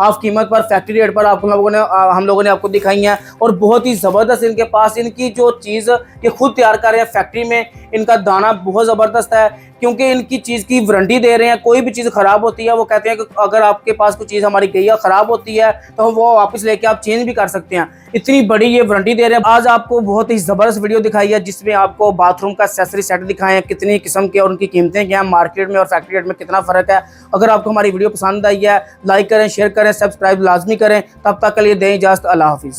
Half कीमत पर factory rate पर हम लोगों ने आपको दिखाई हैं। और बहुत ही ज़बरदस्त इनके पास इनकी जो चीज़ ये खुद तैयार कर रहे हैं फैक्ट्री में, इनका दाना बहुत ज़बरदस्त है, क्योंकि इनकी चीज़ की वारंटी दे रहे हैं। कोई भी चीज़ ख़राब होती है वो कहते हैं कि अगर आपके पास कोई चीज़ हमारी गई है ख़राब होती है तो वो वापस लेके आप चेंज भी कर सकते हैं। इतनी बड़ी ये वारंटी दे रहे हैं। आज आपको बहुत ही ज़बरदस्त वीडियो दिखाई है जिसमें आपको बाथरूम का एक्सेसरी सेट दिखाए हैं, कितनी किस्म के और उनकी कीमतें क्या हैं, मार्केट में और फैक्ट्री रेट में कितना फ़र्क है। अगर आपको हमारी वीडियो पसंद आई है लाइक करें, शेयर करें, सब्सक्राइब लाजमी करें। तब तक के लिए दें इजाज़त, अल्लाह हाफिज़।